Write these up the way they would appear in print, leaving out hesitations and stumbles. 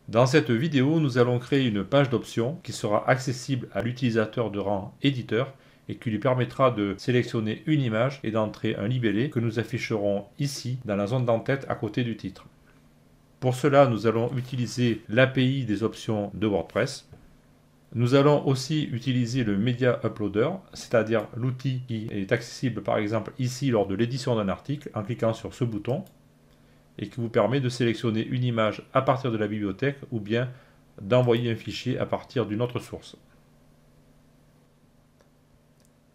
Dans cette vidéo, nous allons créer une page d'options qui sera accessible à l'utilisateur de rang éditeur et qui lui permettra de sélectionner une image et d'entrer un libellé que nous afficherons ici dans la zone d'entête à côté du titre. Pour cela, nous allons utiliser l'API des options de WordPress. Nous allons aussi utiliser le Media Uploader, c'est-à-dire l'outil qui est accessible par exemple ici lors de l'édition d'un article en cliquant sur ce bouton et qui vous permet de sélectionner une image à partir de la bibliothèque ou bien d'envoyer un fichier à partir d'une autre source.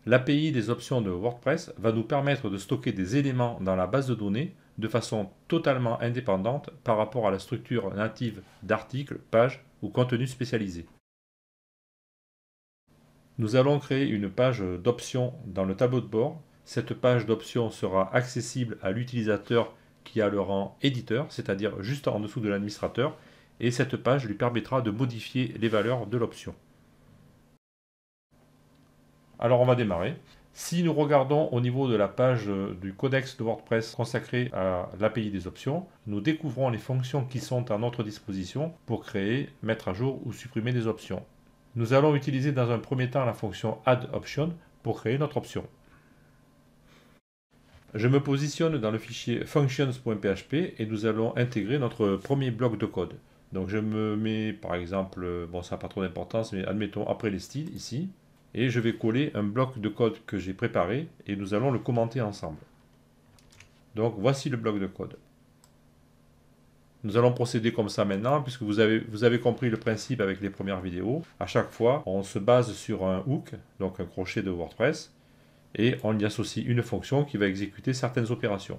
L'API des options de WordPress va nous permettre de stocker des éléments dans la base de données de façon totalement indépendante par rapport à la structure native d'articles, pages ou contenus spécialisés. Nous allons créer une page d'options dans le tableau de bord. Cette page d'options sera accessible à l'utilisateur qui a le rang éditeur, c'est-à-dire juste en dessous de l'administrateur, et cette page lui permettra de modifier les valeurs de l'option. Alors on va démarrer. Si nous regardons au niveau de la page du codex de WordPress consacré à l'API des options, nous découvrons les fonctions qui sont à notre disposition pour créer, mettre à jour ou supprimer des options. Nous allons utiliser dans un premier temps la fonction Add Option pour créer notre option. Je me positionne dans le fichier functions.php et nous allons intégrer notre premier bloc de code. Donc je me mets par exemple, bon ça n'a pas trop d'importance, mais admettons après les styles ici, et je vais coller un bloc de code que j'ai préparé et nous allons le commenter ensemble. Donc voici le bloc de code. Nous allons procéder comme ça maintenant, puisque vous avez compris le principe avec les premières vidéos. À chaque fois, on se base sur un hook, donc un crochet de WordPress, et on y associe une fonction qui va exécuter certaines opérations.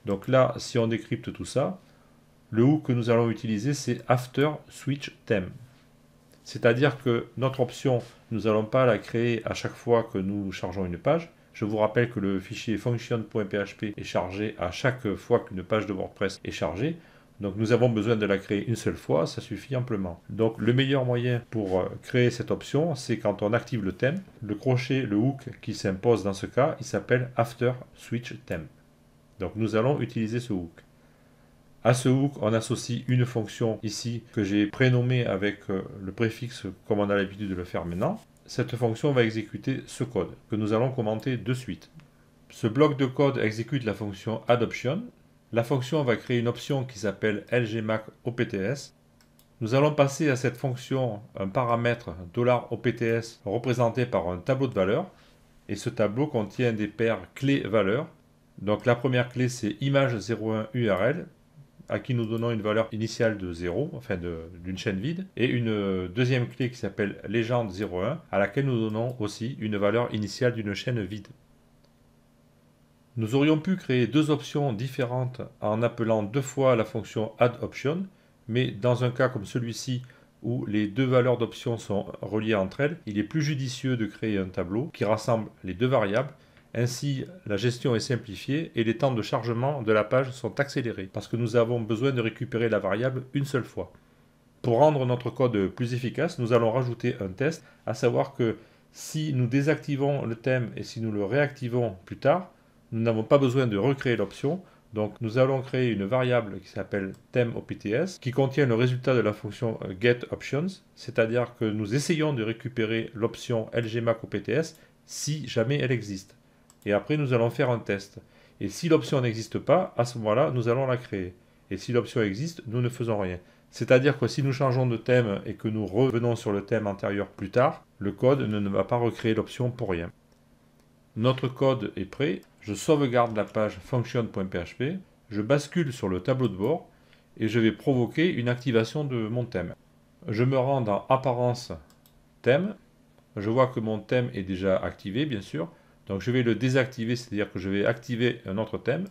Donc là, si on décrypte tout ça, le hook que nous allons utiliser, c'est After Switch Theme. C'est-à-dire que notre option, nous n'allons pas la créer à chaque fois que nous chargeons une page. Je vous rappelle que le fichier function.php est chargé à chaque fois qu'une page de WordPress est chargée. Donc nous avons besoin de la créer une seule fois, ça suffit amplement. Donc le meilleur moyen pour créer cette option, c'est quand on active le thème. Le crochet, le hook qui s'impose dans ce cas, il s'appelle After Switch Theme. Donc nous allons utiliser ce hook. À ce hook, on associe une fonction ici que j'ai prénommée avec le préfixe comme on a l'habitude de le faire maintenant. Cette fonction va exécuter ce code que nous allons commenter de suite. Ce bloc de code exécute la fonction AddOption. La fonction va créer une option qui s'appelle LGMAC-OPTS. Nous allons passer à cette fonction un paramètre $OPTS représenté par un tableau de valeurs. Et ce tableau contient des paires clés-valeurs. Donc la première clé c'est image01 URL, à qui nous donnons une valeur initiale de 0, enfin d'une chaîne vide, et une deuxième clé qui s'appelle légende01, à laquelle nous donnons aussi une valeur initiale d'une chaîne vide. Nous aurions pu créer deux options différentes en appelant deux fois la fonction AddOption, mais dans un cas comme celui-ci où les deux valeurs d'option sont reliées entre elles, il est plus judicieux de créer un tableau qui rassemble les deux variables. Ainsi, la gestion est simplifiée et les temps de chargement de la page sont accélérés parce que nous avons besoin de récupérer la variable une seule fois. Pour rendre notre code plus efficace, nous allons rajouter un test, à savoir que si nous désactivons le thème et si nous le réactivons plus tard, nous n'avons pas besoin de recréer l'option. Donc nous allons créer une variable qui s'appelle ThemeOPTS qui contient le résultat de la fonction getOptions, c'est-à-dire que nous essayons de récupérer l'option LGMAC-OPTS si jamais elle existe. Et après nous allons faire un test. Et si l'option n'existe pas, à ce moment-là, nous allons la créer. Et si l'option existe, nous ne faisons rien. C'est-à-dire que si nous changeons de thème et que nous revenons sur le thème antérieur plus tard, le code ne va pas recréer l'option pour rien. Notre code est prêt, je sauvegarde la page function.php, je bascule sur le tableau de bord et je vais provoquer une activation de mon thème. Je me rends dans Apparence, Thème, je vois que mon thème est déjà activé bien sûr, donc je vais le désactiver, c'est-à-dire que je vais activer un autre thème,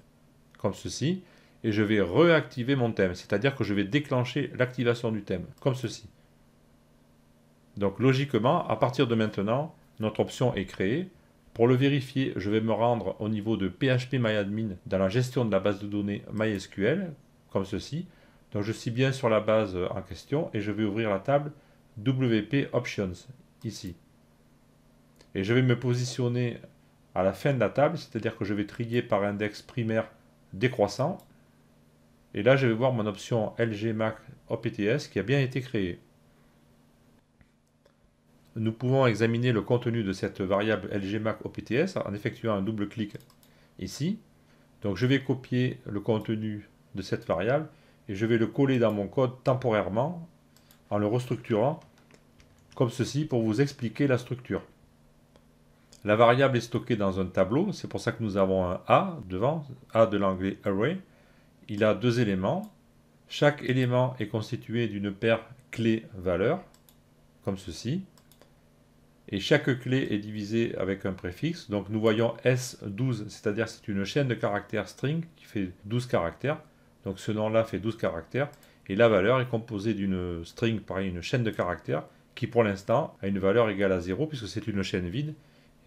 comme ceci, et je vais réactiver mon thème, c'est-à-dire que je vais déclencher l'activation du thème, comme ceci. Donc logiquement, à partir de maintenant, notre option est créée. Pour le vérifier, je vais me rendre au niveau de phpMyAdmin dans la gestion de la base de données MySQL, comme ceci. Donc je suis bien sur la base en question et je vais ouvrir la table WP Options, ici. Et je vais me positionner à la fin de la table, c'est-à-dire que je vais trier par index primaire décroissant. Et là, je vais voir mon option LGMAC OPTS qui a bien été créé. Nous pouvons examiner le contenu de cette variable LGMAC OPTS en effectuant un double clic ici. Donc je vais copier le contenu de cette variable et je vais le coller dans mon code temporairement en le restructurant comme ceci pour vous expliquer la structure. La variable est stockée dans un tableau, c'est pour ça que nous avons un A devant, A de l'anglais array. Il a deux éléments. Chaque élément est constitué d'une paire clé-valeur, comme ceci. Et chaque clé est divisée avec un préfixe. Donc nous voyons S12, c'est-à-dire c'est une chaîne de caractères string qui fait 12 caractères. Donc ce nom-là fait 12 caractères. Et la valeur est composée d'une string, pareil, une chaîne de caractères, qui pour l'instant a une valeur égale à 0, puisque c'est une chaîne vide.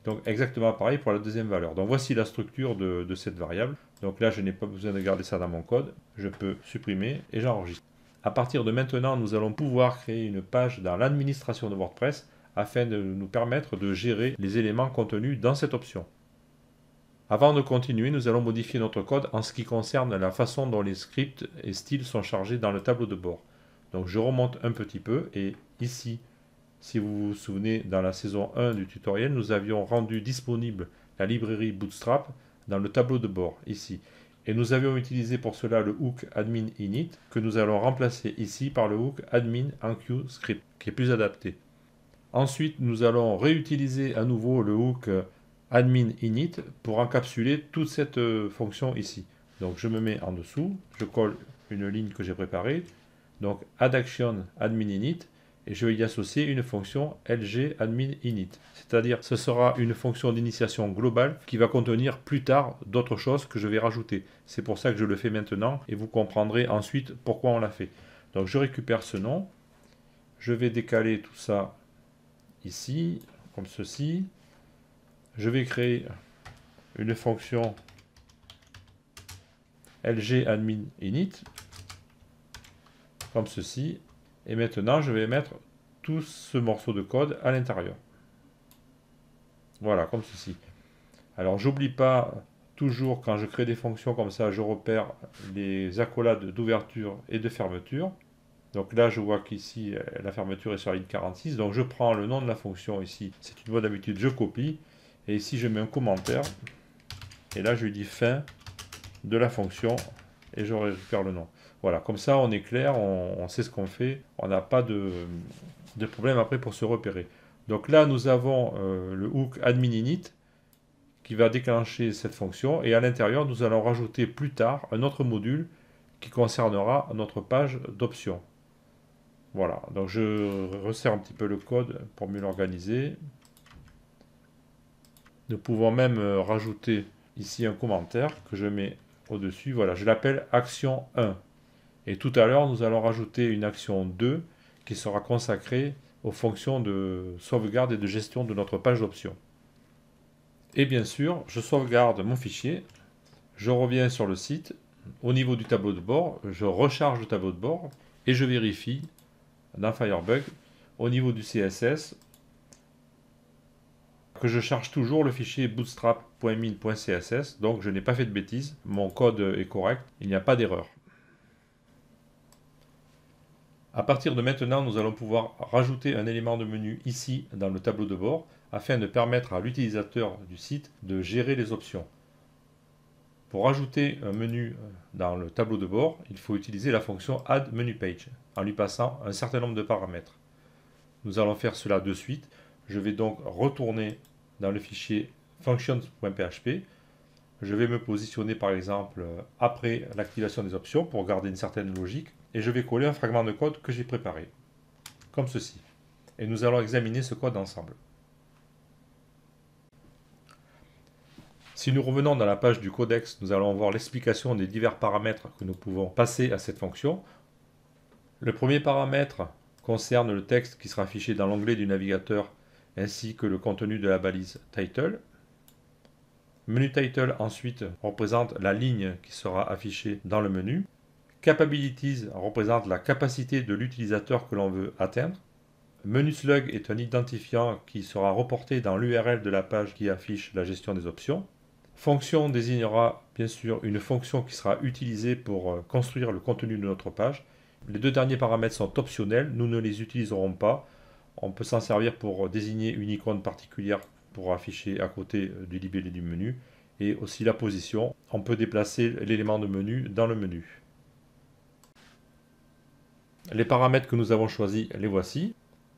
Donc exactement pareil pour la deuxième valeur. Donc voici la structure de cette variable. Donc là je n'ai pas besoin de garder ça dans mon code. Je peux supprimer et j'enregistre. À partir de maintenant, nous allons pouvoir créer une page dans l'administration de WordPress afin de nous permettre de gérer les éléments contenus dans cette option. Avant de continuer, nous allons modifier notre code en ce qui concerne la façon dont les scripts et styles sont chargés dans le tableau de bord. Donc je remonte un petit peu et ici, si vous vous souvenez, dans la saison 1 du tutoriel, nous avions rendu disponible la librairie Bootstrap dans le tableau de bord, ici. Et nous avions utilisé pour cela le hook admin init que nous allons remplacer ici par le hook admin enqueue script, qui est plus adapté. Ensuite, nous allons réutiliser à nouveau le hook admin init pour encapsuler toute cette fonction ici. Donc je me mets en dessous, je colle une ligne que j'ai préparée, donc add action admin init, et je vais y associer une fonction lg admin init. C'est-à-dire ce sera une fonction d'initiation globale qui va contenir plus tard d'autres choses que je vais rajouter. C'est pour ça que je le fais maintenant et vous comprendrez ensuite pourquoi on l'a fait. Donc je récupère ce nom, je vais décaler tout ça ici, comme ceci. Je vais créer une fonction lg admin init, comme ceci. Et maintenant, je vais mettre tout ce morceau de code à l'intérieur. Voilà, comme ceci. Alors, j'oublie pas, toujours quand je crée des fonctions comme ça, je repère les accolades d'ouverture et de fermeture. Donc là, je vois qu'ici, la fermeture est sur la ligne 46. Donc je prends le nom de la fonction ici. C'est une bonne habitude, je copie. Et ici, je mets un commentaire. Et là, je lui dis fin de la fonction. Et je récupère le nom. Voilà, comme ça, on est clair, on sait ce qu'on fait. On n'a pas de problème après pour se repérer. Donc là, nous avons le hook admin init qui va déclencher cette fonction. Et à l'intérieur, nous allons rajouter plus tard un autre module qui concernera notre page d'options. Voilà, donc je resserre un petit peu le code pour mieux l'organiser. Nous pouvons même rajouter ici un commentaire que je mets au-dessus. Voilà, je l'appelle action 1. Et tout à l'heure, nous allons rajouter une action 2 qui sera consacrée aux fonctions de sauvegarde et de gestion de notre page d'options. Et bien sûr, je sauvegarde mon fichier. Je reviens sur le site. Au niveau du tableau de bord, je recharge le tableau de bord et je vérifie dans Firebug, au niveau du CSS, que je charge toujours le fichier bootstrap.min.css, donc je n'ai pas fait de bêtises, mon code est correct, il n'y a pas d'erreur. À partir de maintenant, nous allons pouvoir rajouter un élément de menu ici dans le tableau de bord, afin de permettre à l'utilisateur du site de gérer les options. Pour ajouter un menu dans le tableau de bord, il faut utiliser la fonction add menu page en lui passant un certain nombre de paramètres. Nous allons faire cela de suite. Je vais donc retourner dans le fichier functions.php. Je vais me positionner par exemple après l'activation des options pour garder une certaine logique et je vais coller un fragment de code que j'ai préparé, comme ceci. Et nous allons examiner ce code ensemble. Si nous revenons dans la page du codex, nous allons voir l'explication des divers paramètres que nous pouvons passer à cette fonction. Le premier paramètre concerne le texte qui sera affiché dans l'onglet du navigateur ainsi que le contenu de la balise title. Menu title ensuite représente la ligne qui sera affichée dans le menu. Capabilities représente la capacité de l'utilisateur que l'on veut atteindre. Menu slug est un identifiant qui sera reporté dans l'URL de la page qui affiche la gestion des options. Fonction désignera bien sûr une fonction qui sera utilisée pour construire le contenu de notre page. Les deux derniers paramètres sont optionnels, nous ne les utiliserons pas. On peut s'en servir pour désigner une icône particulière pour afficher à côté du libellé du menu, et aussi la position. On peut déplacer l'élément de menu dans le menu. Les paramètres que nous avons choisis, les voici.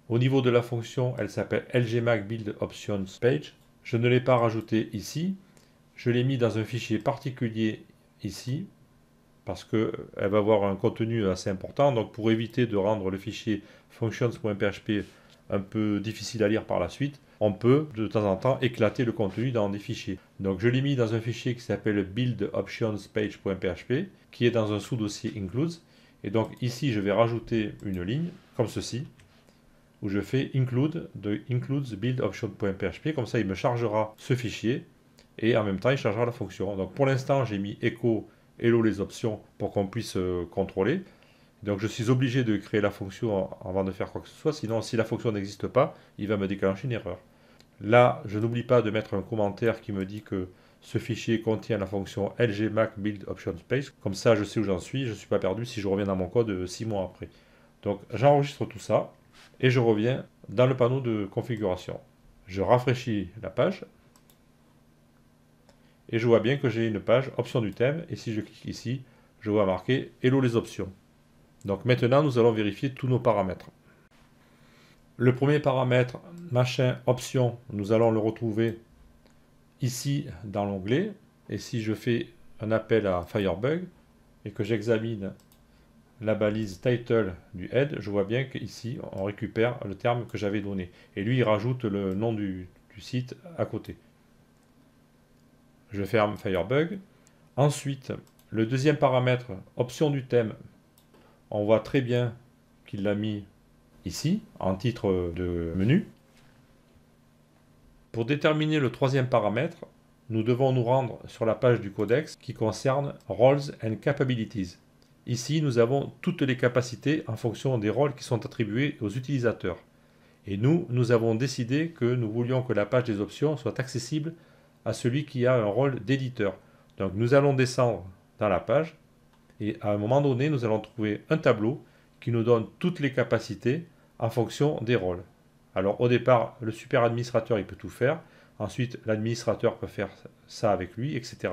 Au niveau de la fonction, elle s'appelle LGMAC Build Options Page. Je ne l'ai pas rajouté ici. Je l'ai mis dans un fichier particulier ici, parce qu'elle va avoir un contenu assez important. Donc pour éviter de rendre le fichier functions.php un peu difficile à lire par la suite, on peut de temps en temps éclater le contenu dans des fichiers. Donc je l'ai mis dans un fichier qui s'appelle buildoptionspage.php, qui est dans un sous-dossier includes. Et donc ici je vais rajouter une ligne, comme ceci, où je fais include de includes buildoption.php, comme ça il me chargera ce fichier, et en même temps il chargera la fonction. Donc pour l'instant j'ai mis echo hello les options pour qu'on puisse contrôler. Donc je suis obligé de créer la fonction avant de faire quoi que ce soit, sinon si la fonction n'existe pas, il va me déclencher une erreur. Là, je n'oublie pas de mettre un commentaire qui me dit que ce fichier contient la fonction LGMAC Build Options Page. Comme ça, je sais où j'en suis, je ne suis pas perdu si je reviens dans mon code 6 mois après. Donc j'enregistre tout ça et je reviens dans le panneau de configuration. Je rafraîchis la page et je vois bien que j'ai une page option du thème, et si je clique ici, je vois marqué Hello les options. Donc maintenant, nous allons vérifier tous nos paramètres. Le premier paramètre, machin option, nous allons le retrouver ici dans l'onglet. Et si je fais un appel à Firebug et que j'examine la balise title du head, je vois bien qu'ici, on récupère le terme que j'avais donné. Et lui, il rajoute le nom du site à côté. Je ferme Firebug. Ensuite, le deuxième paramètre, option du thème, on voit très bien qu'il l'a mis ici, en titre de menu. Pour déterminer le troisième paramètre, nous devons nous rendre sur la page du codex qui concerne Roles and Capabilities. Ici, nous avons toutes les capacités en fonction des rôles qui sont attribués aux utilisateurs. Et nous avons décidé que nous voulions que la page des options soit accessible à celui qui a un rôle d'éditeur. Donc nous allons descendre dans la page, et à un moment donné, nous allons trouver un tableau qui nous donne toutes les capacités en fonction des rôles. Alors au départ, le super administrateur, il peut tout faire. Ensuite, l'administrateur peut faire ça avec lui, etc.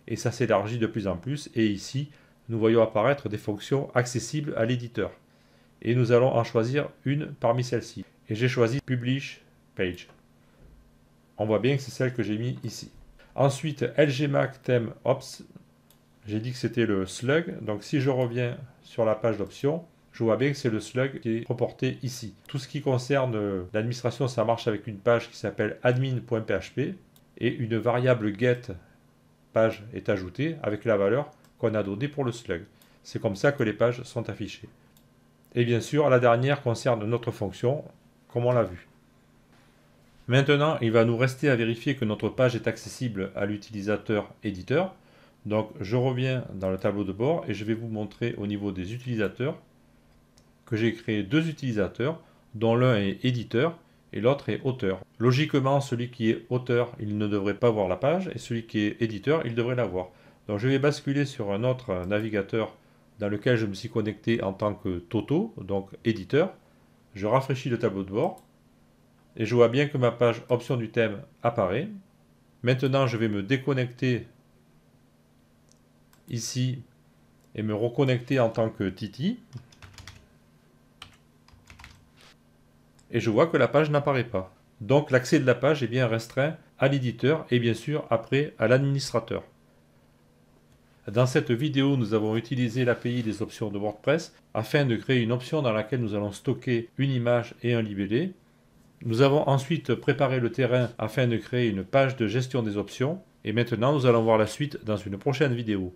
Et ça s'élargit de plus en plus. Et ici, nous voyons apparaître des fonctions accessibles à l'éditeur. Et nous allons en choisir une parmi celles-ci. Et j'ai choisi Publish Page. On voit bien que c'est celle que j'ai mis ici. Ensuite, LGMAC Theme Ops. J'ai dit que c'était le slug. Donc si je reviens sur la page d'options, je vois bien que c'est le slug qui est reporté ici. Tout ce qui concerne l'administration, ça marche avec une page qui s'appelle admin.php et une variable get page est ajoutée avec la valeur qu'on a donnée pour le slug. C'est comme ça que les pages sont affichées. Et bien sûr, la dernière concerne notre fonction, comme on l'a vu. Maintenant, il va nous rester à vérifier que notre page est accessible à l'utilisateur éditeur. Donc, je reviens dans le tableau de bord et je vais vous montrer au niveau des utilisateurs que j'ai créé deux utilisateurs, dont l'un est éditeur et l'autre est auteur. Logiquement, celui qui est auteur, il ne devrait pas voir la page, et celui qui est éditeur, il devrait la voir. Donc, je vais basculer sur un autre navigateur dans lequel je me suis connecté en tant que Toto, donc éditeur. Je rafraîchis le tableau de bord et je vois bien que ma page option du thème apparaît. Maintenant, je vais me déconnecter ici et me reconnecter en tant que Titi. Et je vois que la page n'apparaît pas. Donc l'accès de la page est bien restreint à l'éditeur et bien sûr après à l'administrateur. Dans cette vidéo, nous avons utilisé l'API des options de WordPress afin de créer une option dans laquelle nous allons stocker une image et un libellé. Nous avons ensuite préparé le terrain afin de créer une page de gestion des options. Et maintenant, nous allons voir la suite dans une prochaine vidéo.